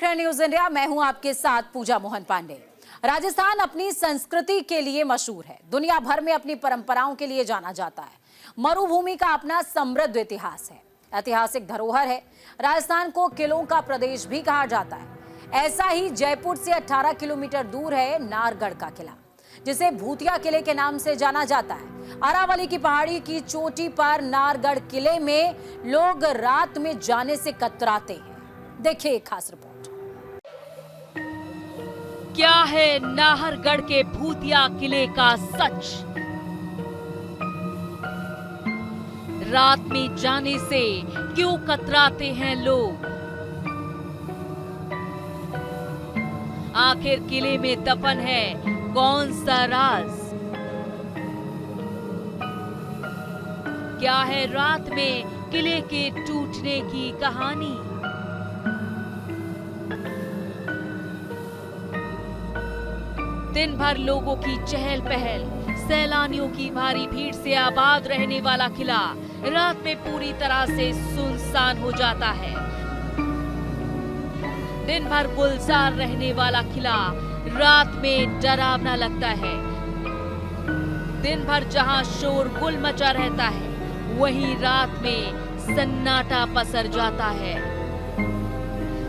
रहे हैं news India. मैं हूं आपके साथ पूजा मोहन पांडे। राजस्थान अपनी संस्कृति के लिए मशहूर है, दुनिया भर में अपनी परंपराओं के लिए जाना जाता है। मरुभूमि का अपना समृद्ध इतिहास है, ऐतिहासिक धरोहर है। राजस्थान को किलों का प्रदेश भी कहा जाता है। ऐसा ही जयपुर से 18 किलोमीटर दूर है नाहरगढ़ का किला, जिसे भूतिया किले के नाम से जाना जाता है। अरावली की पहाड़ी की चोटी पर नाहरगढ़ किले में लोग रात में जाने से कतराते हैं। देखिए एक खास रिपोर्ट। क्या है नाहरगढ़ के भूतिया किले का सच? रात में जाने से क्यों कतराते हैं लोग? आखिर किले में दफन है कौन सा राज? क्या है रात में किले के टूटने की कहानी? दिन भर लोगों की चहल पहल, सैलानियों की भारी भीड़ से आबाद रहने वाला किला रात में पूरी तरह से सुनसान हो जाता है। दिन भर गुलजार रहने वाला किला रात में डरावना लगता है। दिन भर जहां शोरगुल मचा रहता है, वहीं रात में सन्नाटा पसर जाता है।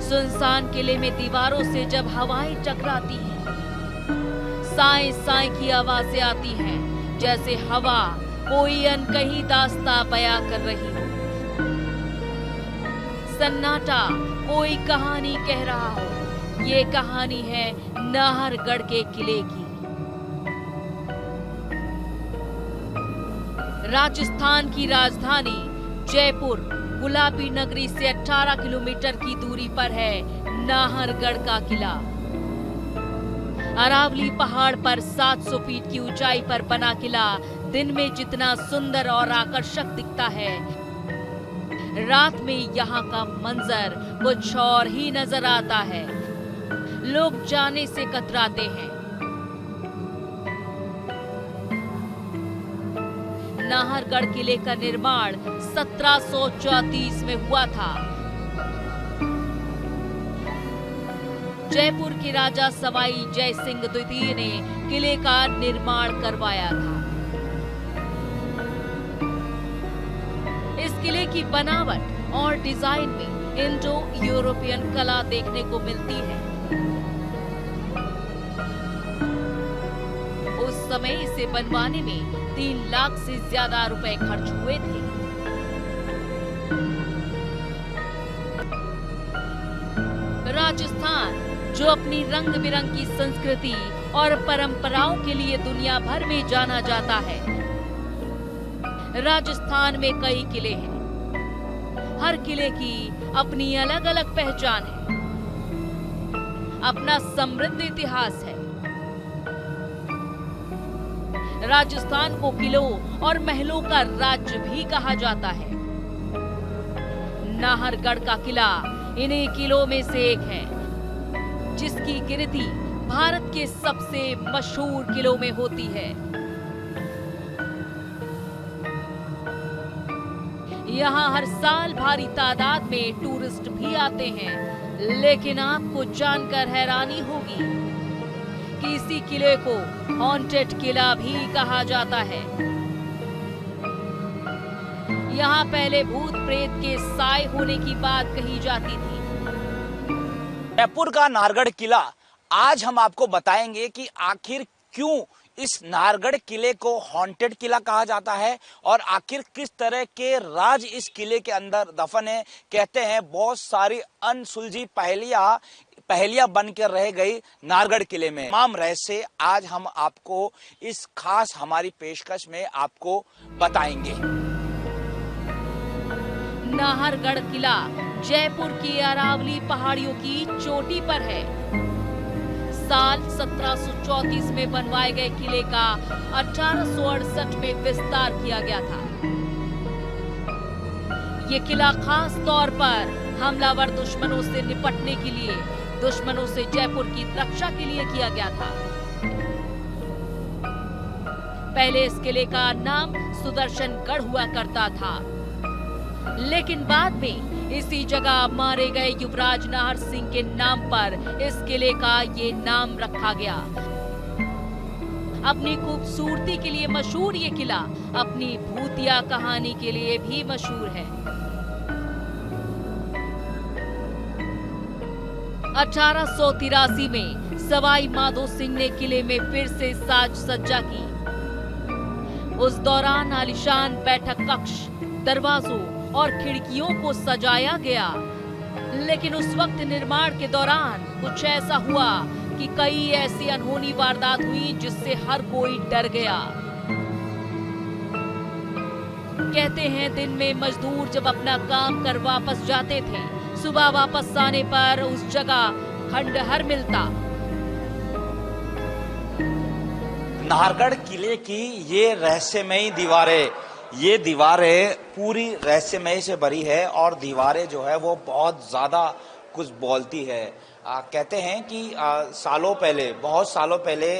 सुनसान किले में दीवारों से जब हवाएं टकराती हैं, साए साए की आवाजें आती हैं, जैसे हवा कोई अनकही दास्तां बयां कर रही हो। सन्नाटा कोई कहानी कह रहा हो। ये कहानी है नाहरगढ़ के किले की। राजस्थान की राजधानी जयपुर गुलाबी नगरी से 18 किलोमीटर की दूरी पर है नाहरगढ़ का किला। अरावली पहाड़ पर 700 फीट की ऊंचाई पर बना किला दिन में जितना सुंदर और आकर्षक दिखता है, रात में यहाँ का मंजर कुछ और ही नजर आता है। लोग जाने से कतराते हैं। नाहरगढ़ किले का निर्माण 1734 में हुआ था। जयपुर के राजा सवाई जय सिंह द्वितीय ने किले का निर्माण करवाया था। इस किले की बनावट और डिजाइन में इंडो यूरोपियन कला देखने को मिलती है। उस समय इसे बनवाने में 3 लाख से ज्यादा रुपए खर्च हुए थे। राजस्थान जो अपनी रंग बिरंगी संस्कृति और परंपराओं के लिए दुनिया भर में जाना जाता है। राजस्थान में कई किले हैं। हर किले की अपनी अलग अलग पहचान है, अपना समृद्ध इतिहास है। राजस्थान को किलों और महलों का राज्य भी कहा जाता है। नाहरगढ़ का किला इन्हीं किलों में से एक है, जिसकी गिनती भारत के सबसे मशहूर किलों में होती है। यहाँ हर साल भारी तादाद में टूरिस्ट भी आते हैं, लेकिन आपको जानकर हैरानी होगी कि इसी किले को हॉन्टेड किला भी कहा जाता है। यहाँ पहले भूत प्रेत के साए होने की बात कही जाती थी। जयपुर का नाहरगढ़ किला आज हम आपको बताएंगे कि आखिर क्यों इस नाहरगढ़ किले को हॉन्टेड किला कहा जाता है और आखिर किस तरह के राज इस किले के अंदर दफन है। कहते हैं बहुत सारी अनसुलझी पहेलियां बन कर रह गई नाहरगढ़ किले में। तमाम रहस्य आज हम आपको इस खास हमारी पेशकश में आपको बताएंगे। नाहरगढ़ किला जयपुर की अरावली पहाड़ियों की चोटी पर है। साल 1734 में बनवाए गए किले का 1868 में विस्तार किया गया था। ये किला खास तौर पर हमलावर दुश्मनों से निपटने के लिए, दुश्मनों से जयपुर की रक्षा के लिए किया गया था। पहले इस किले का नाम सुदर्शनगढ़ हुआ करता था, लेकिन बाद में इसी जगह मारे गए युवराज नाहर सिंह के नाम पर इस किले का ये नाम रखा गया। अपनी खूबसूरती के लिए मशहूर ये किला अपनी भूतिया कहानी के लिए भी मशहूर है। 1883 में सवाई माधो सिंह ने किले में फिर से साज सज्जा की। उस दौरान आलीशान बैठक कक्ष, दरवाजों और खिड़कियों को सजाया गया, लेकिन उस वक्त निर्माण के दौरान कुछ ऐसा हुआ कि कई ऐसी अनहोनी वारदात हुई जिससे हर कोई डर गया। कहते हैं दिन में मजदूर जब अपना काम कर वापस जाते थे, सुबह वापस आने पर उस जगह खंडहर मिलता। नाहरगढ़ किले की ये रहस्यमयी दीवारें, ये दीवारें पूरी रहस्यमय से भरी है और दीवारें जो है वो बहुत ज्यादा कुछ बोलती है। कहते हैं कि सालों पहले, बहुत सालों पहले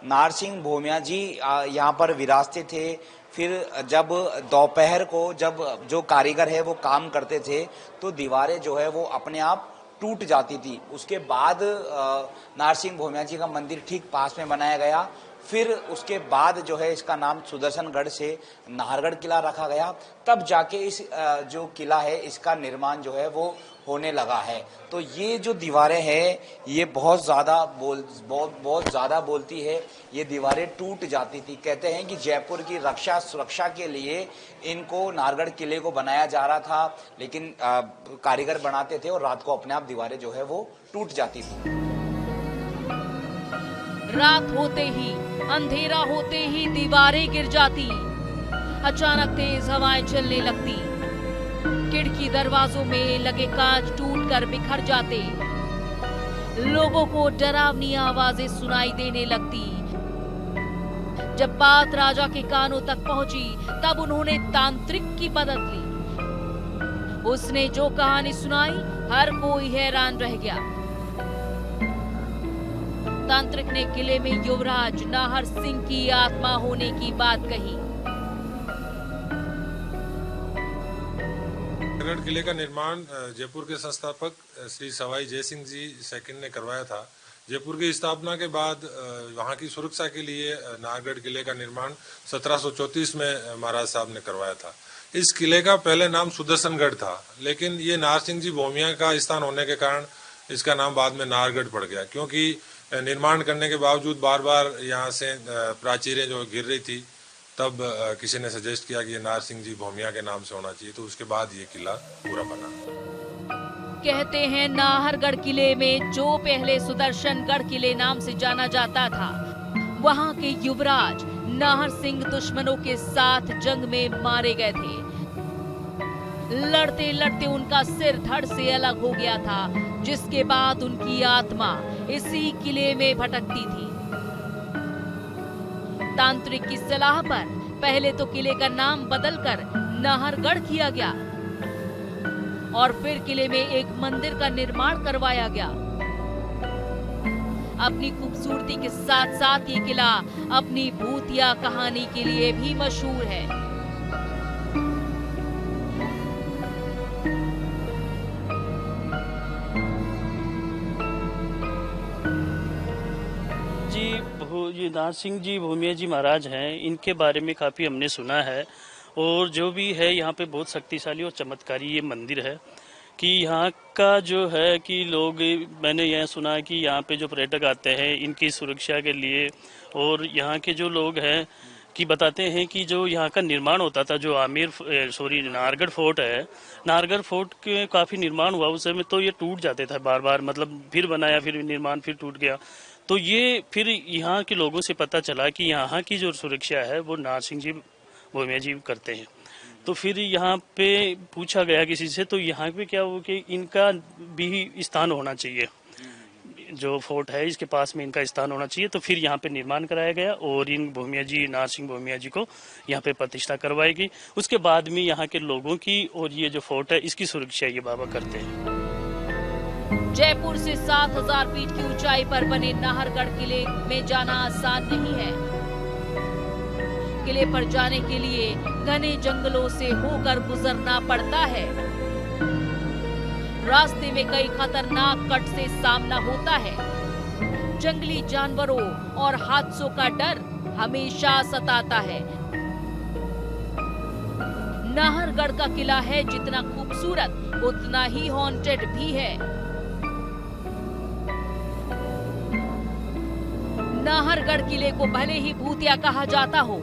नाहर सिंह भोमिया जी यहाँ पर विराजते थे। फिर जब दोपहर को जब जो कारीगर है वो काम करते थे तो दीवारें जो है वो अपने आप टूट जाती थी। उसके बाद नाहर सिंह भोमिया जी का मंदिर ठीक पास में बनाया गया। फिर उसके बाद जो है इसका नाम सुदर्शनगढ़ से नाहरगढ़ किला रखा गया। तब जाके इस जो किला है इसका निर्माण जो है वो होने लगा है। तो ये जो दीवारें हैं ये बहुत ज़्यादा बोलती है। ये दीवारें टूट जाती थी। कहते हैं कि जयपुर की रक्षा सुरक्षा के लिए इनको नाहरगढ़ किले को बनाया जा रहा था, लेकिन कारीगर बनाते थे और रात को अपने आप दीवारें जो है वो टूट जाती थी। रात होते ही, अंधेरा होते ही दीवारें गिर जाती, अचानक तेज हवाएं चलने लगती, खिड़की दरवाजों में लगे कांच टूटकर बिखर जाते, लोगों को डरावनी आवाजें सुनाई देने लगती। जब बात राजा के कानों तक पहुंची तब उन्होंने तांत्रिक की मदद ली। उसने जो कहानी सुनाई हर कोई हैरान रह गया। तांत्रिक ने किले में युवराज नाहर सिंह की आत्मा होने की बात कही। नाहरगढ़ किले का निर्माण जयपुर के संस्थापक श्री सवाई जय सिंह जी सेकंड ने करवाया था। जयपुर की स्थापना के बाद वहां की सुरक्षा के लिए नाहरगढ़ किले का निर्माण 1734 में महाराज साहब ने करवाया था। इस किले का पहले नाम सुदर्शनगढ़ था, लेकिन ये नाहर सिंह जी भोमिया का स्थान होने के कारण इसका नाम बाद में नाहरगढ़ पड़ गया, क्योंकि निर्माण करने के बावजूद बार बार यहाँ से प्राचीरें जो गिर रही थी, तब किसी ने सजेस्ट किया कि ये नाहर सिंह जी भोमिया के नाम से होना चाहिए, तो उसके बाद ये किला पूरा बना। कहते हैं नाहरगढ़ किले में जो पहले सुदर्शनगढ़ किले नाम से जाना जाता था, वहाँ के युवराज नाहर सिंह दुश्मनों के साथ जंग में मारे गए थे। लड़ते लड़ते उनका सिर धड़ से अलग हो गया था, जिसके बाद उनकी आत्मा इसी किले में भटकती थी। तांत्रिक की सलाह पर पहले तो किले का नाम बदलकर नाहरगढ़ किया गया और फिर किले में एक मंदिर का निर्माण करवाया गया। अपनी खूबसूरती के साथ साथ ये किला अपनी भूतिया कहानी के लिए भी मशहूर है। जी नाहर सिंह जी भोमिया जी महाराज हैं, इनके बारे में काफ़ी हमने सुना है और जो भी है यहाँ पे बहुत शक्तिशाली और चमत्कारी ये मंदिर है कि यहाँ का जो है कि लोग, मैंने यह सुना है कि यहाँ पे जो पर्यटक आते हैं इनकी सुरक्षा के लिए, और यहाँ के जो लोग हैं कि बताते हैं कि जो यहाँ का निर्माण होता था, जो नाहरगढ़ फोर्ट है, नाहरगढ़ फोर्ट के काफ़ी निर्माण हुआ उस समय, तो ये टूट जाते थे बार बार, मतलब फिर बनाया, फिर निर्माण, फिर टूट गया। तो ये फिर यहाँ के लोगों से पता चला कि यहाँ की जो सुरक्षा है वो नाहर सिंह जी भोमिया जी करते हैं। तो फिर यहाँ पे पूछा गया किसी से, तो यहाँ पे क्या हो कि इनका भी स्थान होना चाहिए, जो फोर्ट है इसके पास में इनका स्थान होना चाहिए। तो फिर यहाँ पे निर्माण कराया गया और इन भोमिया जी, नाहर सिंह भोमिया जी को यहाँ पे प्रतिष्ठा करवाई गई। उसके बाद में यहाँ के लोगों की और ये जो फोर्ट है इसकी सुरक्षा ये बाबा करते हैं। जयपुर से 7000 फीट की ऊंचाई पर बने नाहरगढ़ किले में जाना आसान नहीं है। किले पर जाने के लिए घने जंगलों से होकर गुजरना पड़ता है। रास्ते में कई खतरनाक कट से सामना होता है। जंगली जानवरों और हादसों का डर हमेशा सताता है। नाहरगढ़ का किला है जितना खूबसूरत उतना ही हॉन्टेड भी है। नाहरगढ़ किले को भले ही भूतिया कहा जाता हो,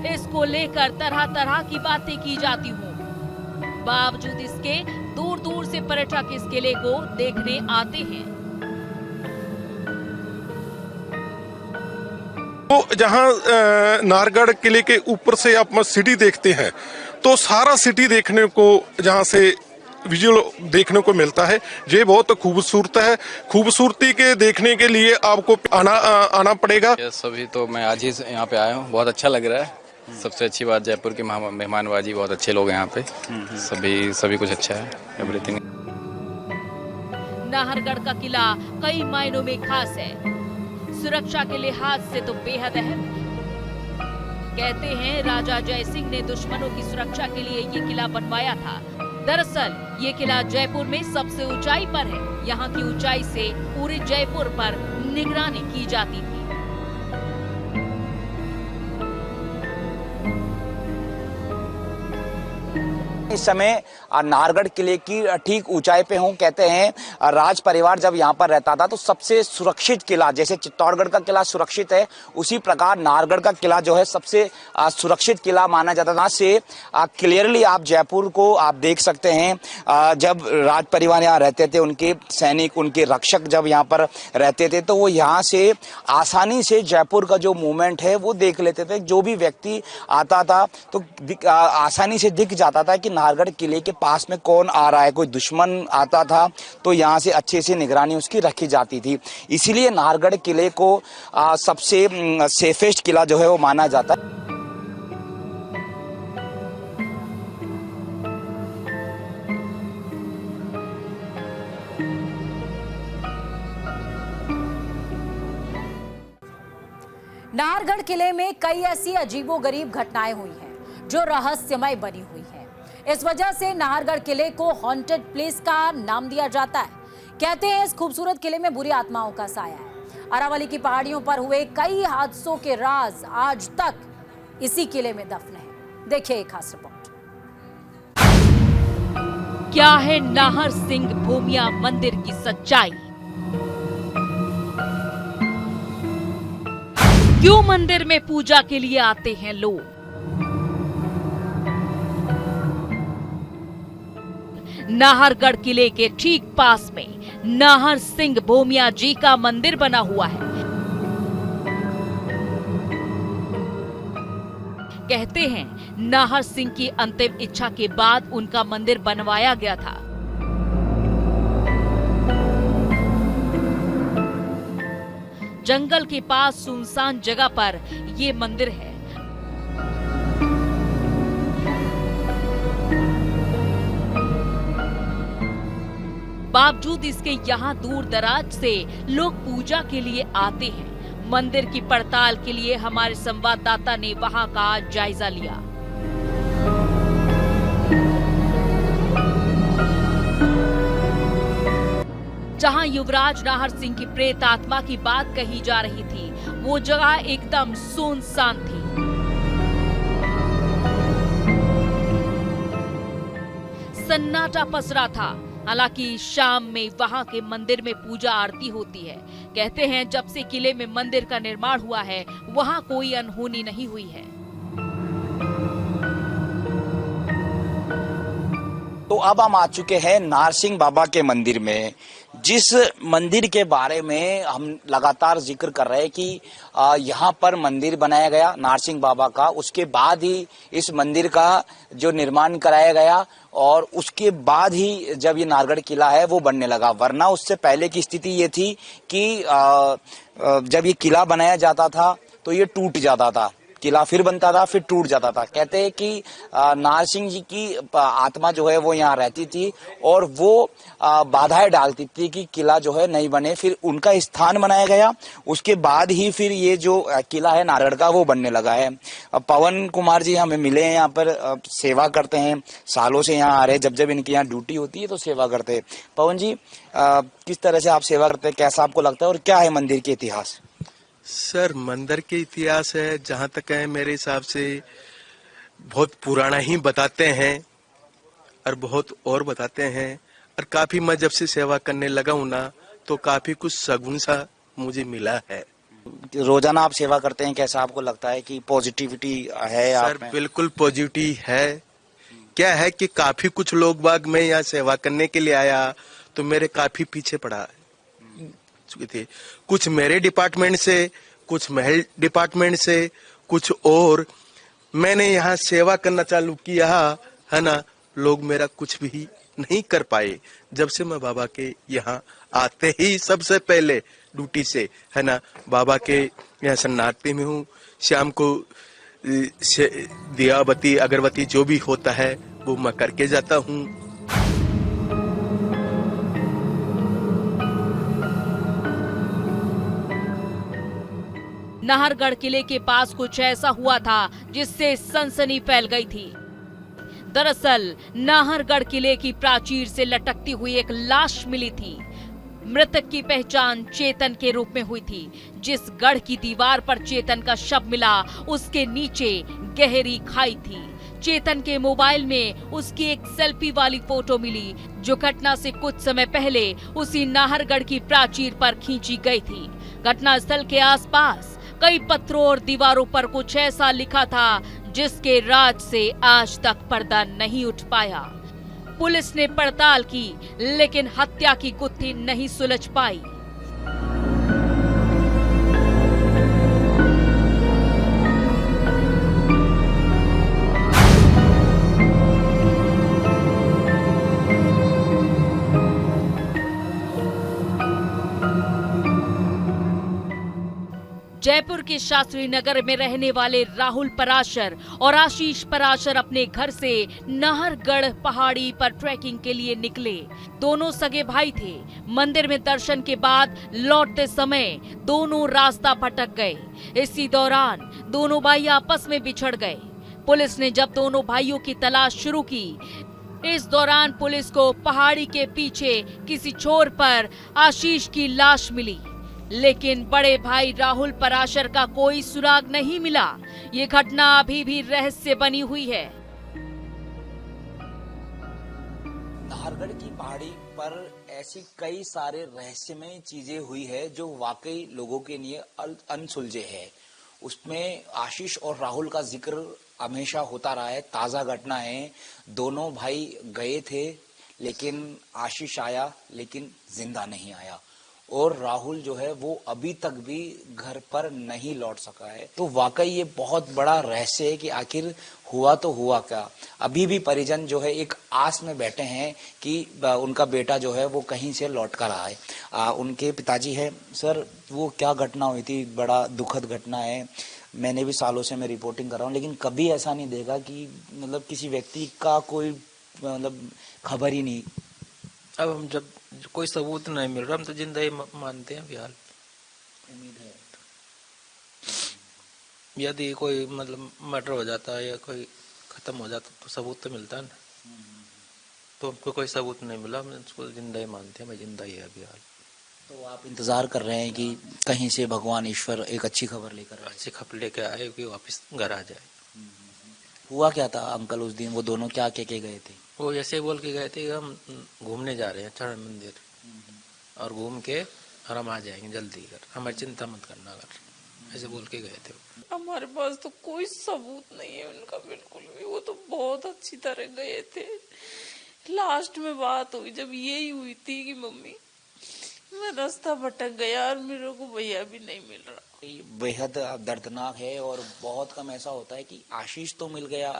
इसको लेकर तरह तरह की बातें की जाती हूँ। बावजूद इसके दूर दूर से पर्यटक इस किले को देखने आते हैं। तो जहाँ नाहरगढ़ किले के ऊपर से आप सिटी देखते हैं तो सारा सिटी देखने को जहाँ से विजुअल देखने को मिलता है। ये बहुत खूबसूरत है। खूबसूरती के देखने के लिए आपको आना पड़ेगा। सभी तो मैं आज ही यहाँ पे आया हूँ, बहुत अच्छा लग रहा है। सबसे अच्छी बात जयपुर की मेहमानबाजी, बहुत अच्छे लोग हैं यहाँ पे। सभी कुछ अच्छा है, एवरीथिंग। नाहरगढ़ का किला कई मायनों में खास है। सुरक्षा के लिहाज से तो बेहद अहम। कहते हैं राजा जय सिंह ने दुश्मनों की सुरक्षा के लिए ये किला बनवाया था। दरअसल ये किला जयपुर में सबसे ऊंचाई पर है। यहाँ की ऊंचाई से पूरे जयपुर पर निगरानी की जाती थी। इस समय नाहरगढ़ किले की ठीक ऊंचाई पे हूँ। कहते हैं राज परिवार जब यहाँ पर रहता था तो सबसे सुरक्षित किला, जैसे चित्तौड़गढ़ का किला सुरक्षित है, उसी प्रकार नाहरगढ़ का किला जो है सबसे सुरक्षित किला माना जाता था। से क्लियरली आप जयपुर को आप देख सकते हैं। जब राज परिवार यहाँ रहते थे, उनके सैनिक, उनके रक्षक जब यहाँ पर रहते थे तो वो यहाँ से आसानी से जयपुर का जो मूवमेंट है वो देख लेते थे। जो भी व्यक्ति आता था तो आसानी से दिख जाता था कि नाहरगढ़ किले के पास में कौन आ रहा है। कोई दुश्मन आता था तो यहाँ से अच्छे से निगरानी उसकी रखी जाती थी। इसीलिए नाहरगढ़ किले को सबसे सेफेस्ट किला जो है वो माना जाता है। नाहरगढ़ किले में कई ऐसी अजीबोगरीब घटनाएं हुई हैं जो रहस्यमय बनी हुई है। इस वजह से नाहरगढ़ किले को हॉन्टेड प्लेस का नाम दिया जाता है। कहते हैं इस खूबसूरत किले में बुरी आत्माओं का साया है। अरावली की पहाड़ियों पर हुए कई हादसों के राज आज तक इसी किले में दफन है। देखिए एक खास रिपोर्ट। क्या है नाहर सिंह भूमिया मंदिर की सच्चाई? क्यों मंदिर में पूजा के लिए आते हैं लोग? नाहरगढ़ किले के ठीक पास में नाहर सिंह भूमिया जी का मंदिर बना हुआ है। कहते हैं नाहर सिंह की अंतिम इच्छा के बाद उनका मंदिर बनवाया गया था। जंगल के पास सुनसान जगह पर ये मंदिर है। बावजूद इसके यहाँ दूर दराज से लोग पूजा के लिए आते हैं। मंदिर की पड़ताल के लिए हमारे संवाददाता ने वहां का जायजा लिया। जहां युवराज नाहर सिंह की प्रेत आत्मा की बात कही जा रही थी, वो जगह एकदम सुनसान थी। सन्नाटा पसरा था। हालांकि शाम में वहां के मंदिर में पूजा आरती होती है। कहते हैं जब से किले में मंदिर का निर्माण हुआ है वहां कोई अनहोनी नहीं हुई है। तो अब हम आ चुके हैं नाहर सिंह बाबा के मंदिर में, जिस मंदिर के बारे में हम लगातार जिक्र कर रहे हैं कि यहाँ पर मंदिर बनाया गया नाहर सिंह बाबा का। उसके बाद ही इस मंदिर का जो निर्माण कराया गया और उसके बाद ही जब ये नाहरगढ़ किला है वो बनने लगा। वरना उससे पहले की स्थिति ये थी कि जब ये किला बनाया जाता था तो ये टूट जाता था। किला फिर बनता था, फिर टूट जाता था। कहते हैं कि नाहर सिंह जी की आत्मा जो है वो यहाँ रहती थी और वो बाधाएं डालती थी कि किला जो है नहीं बने। फिर उनका स्थान बनाया गया, उसके बाद ही फिर ये जो किला है नारगढ़ का वो बनने लगा है। पवन कुमार जी हमें मिले हैं, यहाँ पर सेवा करते हैं, सालों से यहाँ आ रहे हैं, जब जब इनकी यहाँ ड्यूटी होती है तो सेवा करते हैं। पवन जी, किस तरह से आप सेवा करते हैं, कैसा आपको लगता है और क्या है मंदिर के इतिहास? सर, मंदिर के इतिहास है जहाँ तक है मेरे हिसाब से बहुत पुराना ही बताते हैं और बहुत और बताते हैं। और काफी मैं जब से सेवा करने लगा हूँ ना तो काफी कुछ सगुन सा मुझे मिला है। रोजाना आप सेवा करते हैं, कैसा आपको लगता है कि पॉजिटिविटी है आप सर में? बिल्कुल पॉजिटिव है। क्या है कि काफी कुछ लोग बाग में यहाँ सेवा करने के लिए आया तो मेरे काफी पीछे पड़ा चुके थे, कुछ मेरे डिपार्टमेंट से, कुछ महल डिपार्टमेंट से, कुछ और। मैंने यहाँ सेवा करना चालू किया है ना, लोग मेरा कुछ भी नहीं कर पाए। जब से मैं बाबा के यहाँ आते ही सबसे पहले ड्यूटी से है ना बाबा के यहाँ सन्नाटे में हूँ। शाम को दिया बत्ती अगरबत्ती जो भी होता है वो मैं करके जाता हूँ। नाहरगढ़ किले के पास कुछ ऐसा हुआ था जिससे सनसनी फैल गई थी। दरअसल नाहरगढ़ किले की प्राचीर से लटकती हुई एक लाश मिली थी। मृतक की पहचान चेतन के रूप में हुई थी। जिस गढ़ की दीवार पर चेतन का शव मिला उसके नीचे गहरी खाई थी। चेतन के मोबाइल में उसकी एक सेल्फी वाली फोटो मिली जो घटना से कुछ समय पहले उसी नाहरगढ़ की प्राचीर पर खींची गई थी। घटनास्थल के आसपास कई पत्थरों और दीवारों पर कुछ ऐसा लिखा था जिसके राज से आज तक पर्दा नहीं उठ पाया। पुलिस ने पड़ताल की लेकिन हत्या की गुत्थी नहीं सुलझ पाई। जयपुर के शास्त्री नगर में रहने वाले राहुल पराशर और आशीष पराशर अपने घर से नाहरगढ़ पहाड़ी पर ट्रैकिंग के लिए निकले। दोनों सगे भाई थे। मंदिर में दर्शन के बाद लौटते समय दोनों रास्ता भटक गए। इसी दौरान दोनों भाई आपस में बिछड़ गए। पुलिस ने जब दोनों भाइयों की तलाश शुरू की, इस दौरान पुलिस को पहाड़ी के पीछे किसी छोर पर आशीष की लाश मिली, लेकिन बड़े भाई राहुल पराशर का कोई सुराग नहीं मिला। ये घटना अभी भी रहस्य बनी हुई है। नाहरगढ़ की पहाड़ी पर ऐसी कई सारे रहस्यमय चीजें हुई है जो वाकई लोगों के लिए अनसुलझे है। उसमें आशीष और राहुल का जिक्र हमेशा होता रहा है। ताजा घटना है, दोनों भाई गए थे लेकिन आशीष आया लेकिन जिंदा नहीं आया और राहुल जो है वो अभी तक भी घर पर नहीं लौट सका है। तो वाकई ये बहुत बड़ा रहस्य है कि आखिर हुआ तो हुआ क्या। अभी भी परिजन जो है एक आस में बैठे हैं कि उनका बेटा जो है वो कहीं से लौट कर आए। उनके पिताजी है। सर, वो क्या घटना हुई थी? बड़ा दुखद घटना है। मैंने भी सालों से मैं रिपोर्टिंग कर रहा हूँ लेकिन कभी ऐसा नहीं देखा कि मतलब किसी व्यक्ति का कोई मतलब खबर ही नहीं। अब हम जब कोई सबूत नहीं मिल रहा हम तो जिंदा ही मानते हैं फिलहाल। उम्मीद है यदि कोई मतलब मर्डर हो जाता है या कोई खत्म हो जाता तो सबूत तो मिलता है ना। तो हमको कोई सबूत नहीं मिला, हम उसको जिंदा ही मानते हैं। मैं जिंदा ही है फिलहाल। तो आप इंतजार कर रहे हैं कि कहीं से भगवान ईश्वर एक अच्छी खबर लेकर आए? अच्छी खबर लेके आए कि वापस घर आ जाए। हुआ क्या था अंकल उस दिन? वो दोनों क्या कह के गए थे? वो ऐसे बोल के गए थे कि हम घूमने जा रहे हैं चरण मंदिर और घूम के और हम आ जाएंगे जल्दी घर, हमारी चिंता मत करना घर, ऐसे बोल के गए थे। हमारे पास तो कोई सबूत नहीं है उनका बिल्कुल भी। वो तो बहुत अच्छी तरह गए थे। लास्ट में बात हुई जब यही हुई थी कि मम्मी मैं रास्ता भटक गया और मेरे को भैया भी नहीं मिल रहा। बेहद दर्दनाक है और बहुत कम ऐसा होता है कि आशीष तो मिल गया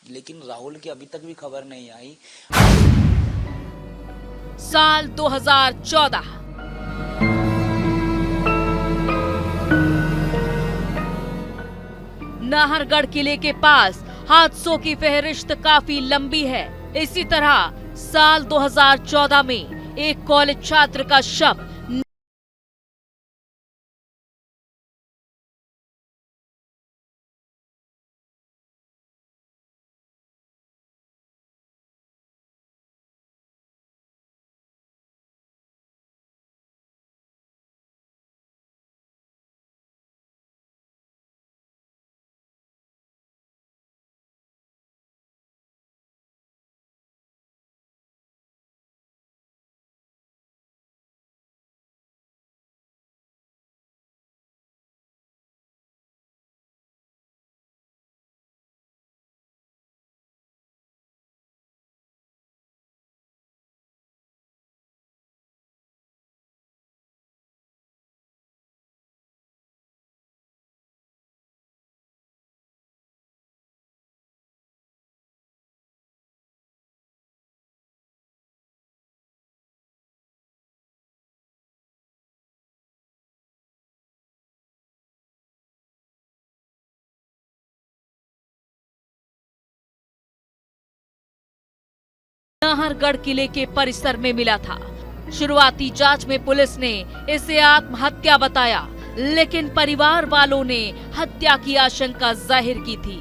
लेकिन राहुल की अभी तक भी खबर नहीं आई। साल 2014 नाहरगढ़ किले के पास हादसों की फहरिस्त काफी लंबी है। इसी तरह साल 2014 में एक कॉलेज छात्र का शव नाहरगढ़ किले के परिसर में मिला था। शुरुआती जांच में पुलिस ने इसे आत्महत्या बताया, लेकिन परिवार वालों ने हत्या की आशंका जाहिर की थी।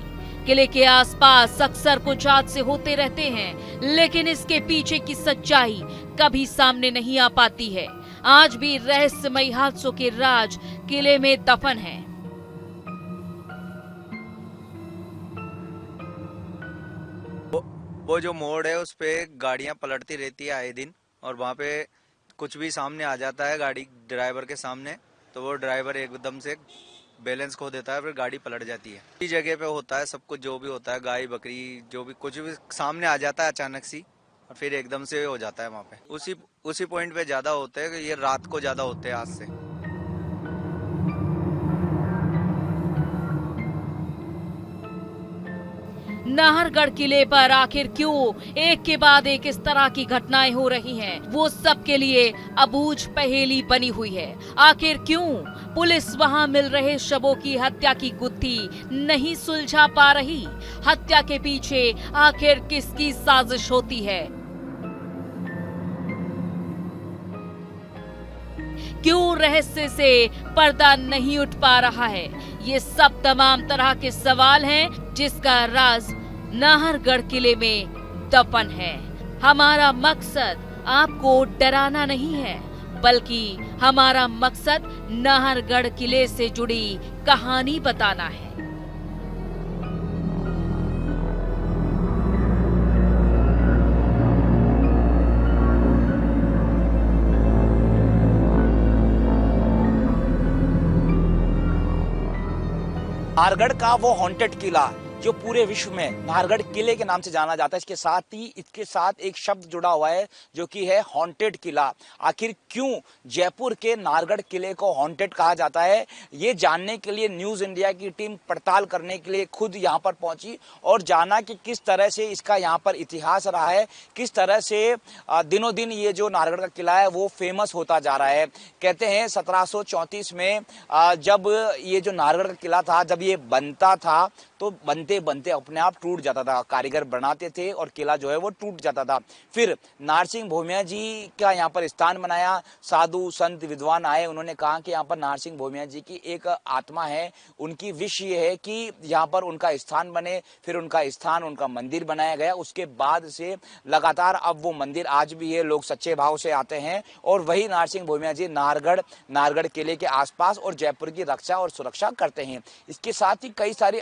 किले के आसपास अक्सर कुछ हादसे होते रहते हैं, लेकिन इसके पीछे की सच्चाई कभी सामने नहीं आ पाती है। आज भी रहस्यमयी हादसों के राज किले में दफन हैं। वो जो मोड़ है उस पे गाड़ियां पलटती रहती है आए दिन, और वहाँ पे कुछ भी सामने आ जाता है गाड़ी ड्राइवर के सामने, तो वो ड्राइवर एकदम से बैलेंस खो देता है, फिर गाड़ी पलट जाती है। इसी जगह पे होता है सब कुछ, जो भी होता है गाय बकरी जो भी कुछ भी सामने आ जाता है अचानक सी, और फिर एकदम से हो जाता है वहाँ पे। उसी पॉइंट पे ज्यादा होते हैं, ये रात को ज्यादा होते हैं आज से। नाहरगढ़ किले पर आखिर क्यों एक के बाद एक इस तरह की घटनाएं हो रही हैं, वो सबके लिए अबूझ पहेली बनी हुई है। आखिर क्यों पुलिस वहां मिल रहे शवों की हत्या की गुत्थी नहीं सुलझा पा रही? हत्या के पीछे आखिर किसकी साजिश होती है? क्यों रहस्य से पर्दा नहीं उठ पा रहा है? ये सब तमाम तरह के सवाल हैं जिसका राज नाहरगढ़ किले में दफन है। हमारा मकसद आपको डराना नहीं है, बल्कि हमारा मकसद नाहरगढ़ किले से जुड़ी कहानी बताना है। नाहरगढ़ का वो हॉन्टेड किला जो पूरे विश्व में नाहरगढ़ किले के नाम से जाना जाता है, इसके साथ एक शब्द जुड़ा हुआ है जो कि है हॉन्टेड किला। आखिर क्यों जयपुर के नाहरगढ़ किले को हॉन्टेड कहा जाता है, ये जानने के लिए न्यूज इंडिया की टीम पड़ताल करने के लिए खुद यहाँ पर पहुंची और जाना कि किस तरह से इसका यहाँ पर इतिहास रहा है, किस तरह से दिनों दिन ये जो नाहरगढ़ का किला है वो फेमस होता जा रहा है। कहते हैं 1734 में जब ये जो नाहरगढ़ का किला था, जब ये बनता था तो बनते बनते अपने आप टूट जाता था। कारीगर बनाते थे और किला जो है वो टूट जाता था। फिर नारसिंह भोमिया जी का यहाँ पर स्थान बनाया। साधु संत विद्वान आए, उन्होंने कहा कि यहाँ पर नारसिंह भोमिया जी की एक आत्मा है, उनकी विश ये है कि यहाँ पर उनका स्थान बने। फिर उनका स्थान, उनका मंदिर बनाया गया। उसके बाद से लगातार अब वो मंदिर आज भी है, लोग सच्चे भाव से आते हैं और वही नारसिंह भोमिया जी नाहरगढ़ किले के आसपास और जयपुर की रक्षा और सुरक्षा करते हैं। इसके साथ ही कई सारी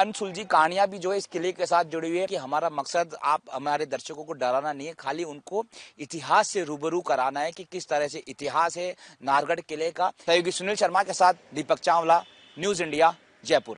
अनसुलझी कहानियां भी जो है इस किले के साथ जुड़ी हुई है कि हमारा मकसद आप हमारे दर्शकों को डराना नहीं है, खाली उनको इतिहास से रूबरू कराना है कि किस तरह से इतिहास है नाहरगढ़ किले का। सहयोगी सुनील शर्मा के साथ दीपक चावला, न्यूज इंडिया, जयपुर।